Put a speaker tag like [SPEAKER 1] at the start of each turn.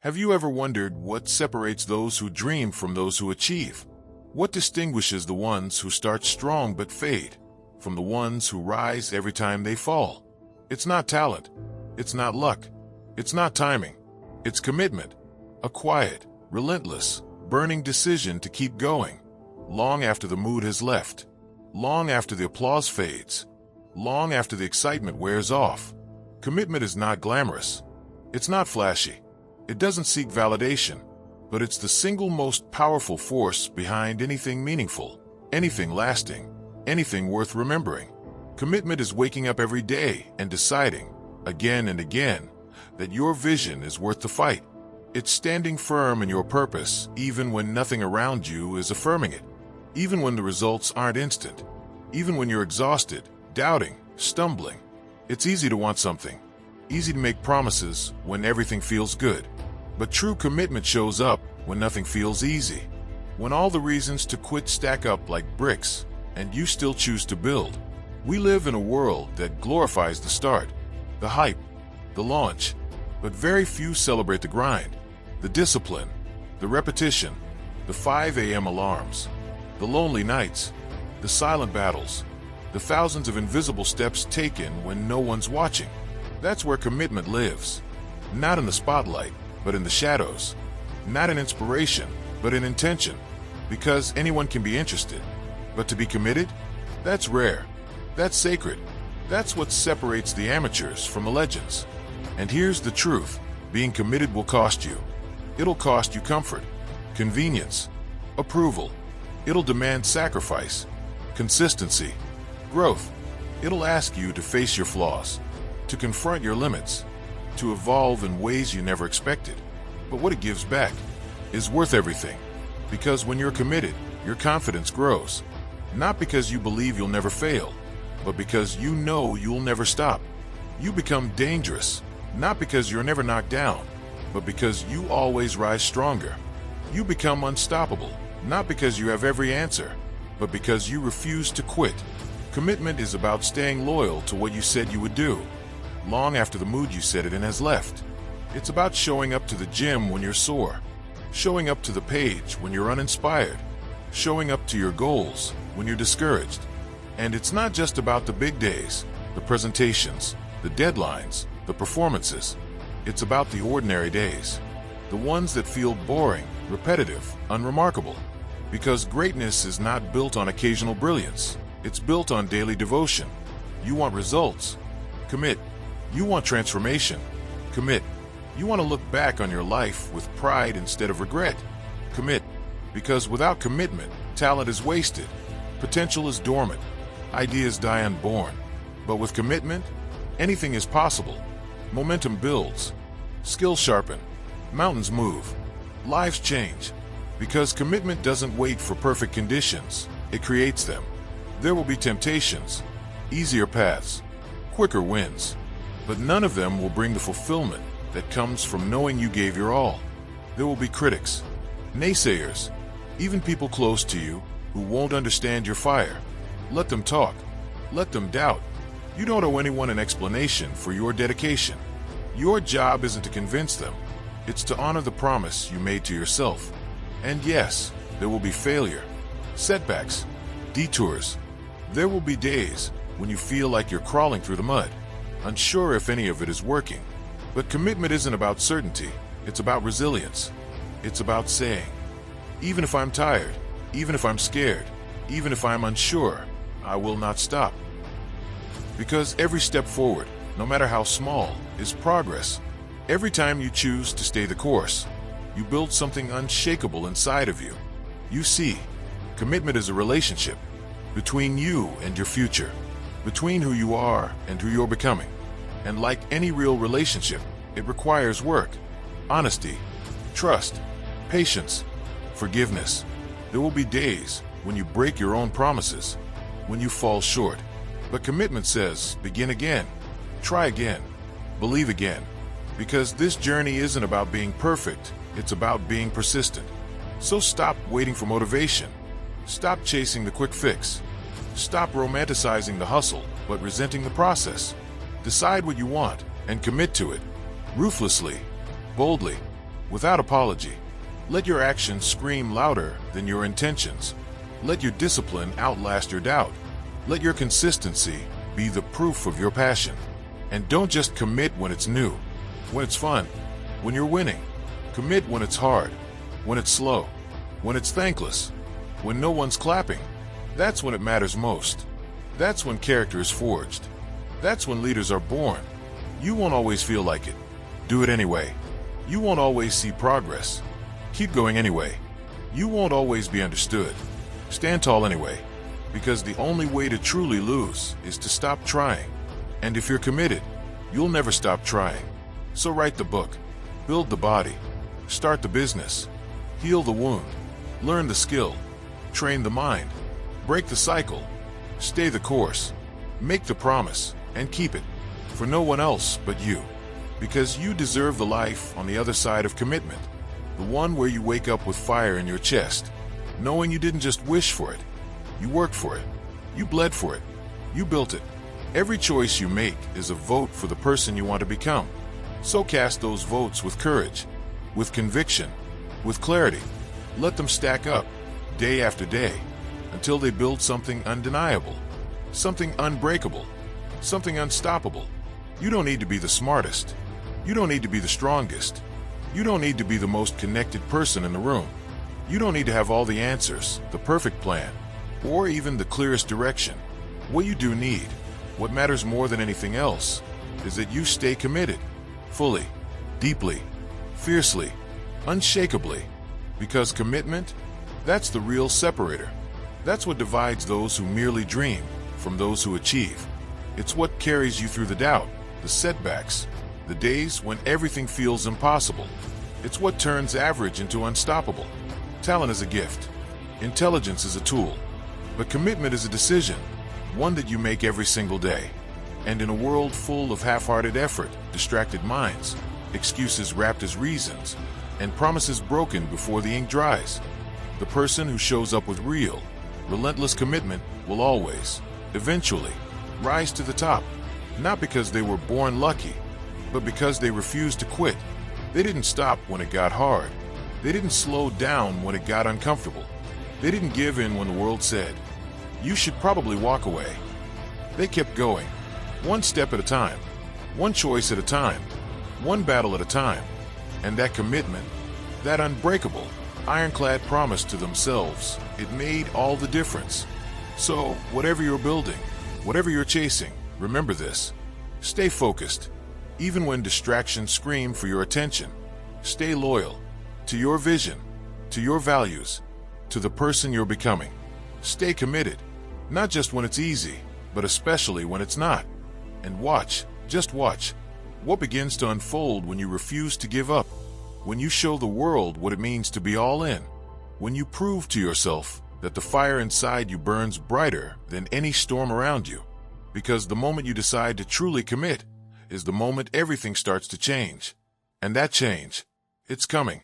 [SPEAKER 1] Have you ever wondered what separates those who dream from those who achieve? What distinguishes the ones who start strong but fade from the ones who rise every time they fall? It's not talent. It's not luck. It's not timing. It's commitment. A quiet, relentless, burning decision to keep going, long after the mood has left, long after the applause fades, long after the excitement wears off. Commitment is not glamorous. It's not flashy. It doesn't seek validation, but it's the single most powerful force behind anything meaningful, anything lasting, anything worth remembering. Commitment is waking up every day and deciding, again and again, that your vision is worth the fight. It's standing firm in your purpose even when nothing around you is affirming it, even when the results aren't instant, even when you're exhausted, doubting, stumbling. It's easy to want something, easy to make promises when everything feels good. But true commitment shows up when nothing feels easy, when all the reasons to quit stack up like bricks and you still choose to build. We live in a world that glorifies the start, the hype, the launch, but very few celebrate the grind, the discipline, the repetition, the 5 a.m. alarms, the lonely nights, the silent battles, the thousands of invisible steps taken when no one's watching. That's where commitment lives. Not in the spotlight, but in the shadows. Not in inspiration, but in intention. Because anyone can be interested. But to be committed? That's rare. That's sacred. That's what separates the amateurs from the legends. And here's the truth. Being committed will cost you. It'll cost you comfort, convenience, approval. It'll demand sacrifice, consistency, growth. It'll ask you to face your flaws, to confront your limits, to evolve in ways you never expected. But what it gives back is worth everything. Because when you're committed, your confidence grows. Not because you believe you'll never fail, but because you know you'll never stop. You become dangerous, not because you're never knocked down, but because you always rise stronger. You become unstoppable, not because you have every answer, but because you refuse to quit. Commitment is about staying loyal to what you said you would do, long after the mood you said it in has left. It's about showing up to the gym when you're sore, showing up to the page when you're uninspired, showing up to your goals when you're discouraged. And it's not just about the big days, the presentations, the deadlines, the performances. It's about the ordinary days, the ones that feel boring, repetitive, unremarkable. Because greatness is not built on occasional brilliance. It's built on daily devotion. You want results? Commit. You want transformation? Commit. You want to look back on your life with pride instead of regret? Commit. Because without commitment, talent is wasted, potential is dormant, ideas die unborn. But with commitment, anything is possible. Momentum builds, skills sharpen, mountains move, lives change. Because commitment doesn't wait for perfect conditions, it creates them. There will be temptations, easier paths, quicker wins, but none of them will bring the fulfillment that comes from knowing you gave your all. There will be critics, naysayers, even people close to you who won't understand your fire. Let them talk. Let them doubt. You don't owe anyone an explanation for your dedication. Your job isn't to convince them. It's to honor the promise you made to yourself. And yes, there will be failure, setbacks, detours. There will be days when you feel like you're crawling through the mud, unsure if any of it is working. But commitment isn't about certainty. It's about resilience. It's about saying, even if I'm tired, even if I'm scared, even if I'm unsure, I will not stop. Because every step forward, no matter how small, is progress. Every time you choose to stay the course, you build something unshakable inside of you. You see, commitment is a relationship between you and your future, between who you are and who you're becoming. And like any real relationship, it requires work, honesty, trust, patience, forgiveness. There will be days when you break your own promises, when you fall short. But commitment says, begin again, try again, believe again. Because this journey isn't about being perfect, it's about being persistent. So stop waiting for motivation. Stop chasing the quick fix. Stop romanticizing the hustle, but resenting the process. Decide what you want and commit to it, ruthlessly, boldly, without apology. Let your actions scream louder than your intentions. Let your discipline outlast your doubt. Let your consistency be the proof of your passion. And don't just commit when it's new, when it's fun, when you're winning. Commit when it's hard, when it's slow, when it's thankless, when no one's clapping. That's when it matters most. That's when character is forged. That's when leaders are born. You won't always feel like it. Do it anyway. You won't always see progress. Keep going anyway. You won't always be understood. Stand tall anyway, because the only way to truly lose is to stop trying. And if you're committed, you'll never stop trying. So write the book, build the body, start the business, heal the wound, learn the skill, train the mind, break the cycle, stay the course, make the promise, and keep it, for no one else but you. Because you deserve the life on the other side of commitment, the one where you wake up with fire in your chest, knowing you didn't just wish for it, you worked for it, you bled for it, you built it. Every choice you make is a vote for the person you want to become. So cast those votes with courage, with conviction, with clarity. Let them stack up, day after day, until they build something undeniable, something unbreakable, something unstoppable. You don't need to be the smartest. You don't need to be the strongest. You don't need to be the most connected person in the room. You don't need to have all the answers, the perfect plan, or even the clearest direction. What you do need, what matters more than anything else, is that you stay committed, fully, deeply, fiercely, unshakably. Because commitment, that's the real separator. That's what divides those who merely dream from those who achieve. It's what carries you through the doubt, the setbacks, the days when everything feels impossible. It's what turns average into unstoppable. Talent is a gift. Intelligence is a tool. But commitment is a decision, one that you make every single day. And in a world full of half-hearted effort, distracted minds, excuses wrapped as reasons, and promises broken before the ink dries, the person who shows up with real, relentless commitment will always, eventually, rise to the top. Not because they were born lucky, but because they refused to quit. They didn't stop when it got hard. They didn't slow down when it got uncomfortable. They didn't give in when the world said, "You should probably walk away." They kept going, one step at a time, one choice at a time, one battle at a time. And that commitment, that unbreakable, ironclad promise to themselves, it made all the difference. So, whatever you're building, whatever you're chasing, remember this. Stay focused, even when distractions scream for your attention. Stay loyal to your vision, to your values, to the person you're becoming. Stay committed, not just when it's easy, but especially when it's not. And watch, just watch, what begins to unfold when you refuse to give up, when you show the world what it means to be all in, when you prove to yourself that the fire inside you burns brighter than any storm around you. Because the moment you decide to truly commit is the moment everything starts to change. And that change, it's coming.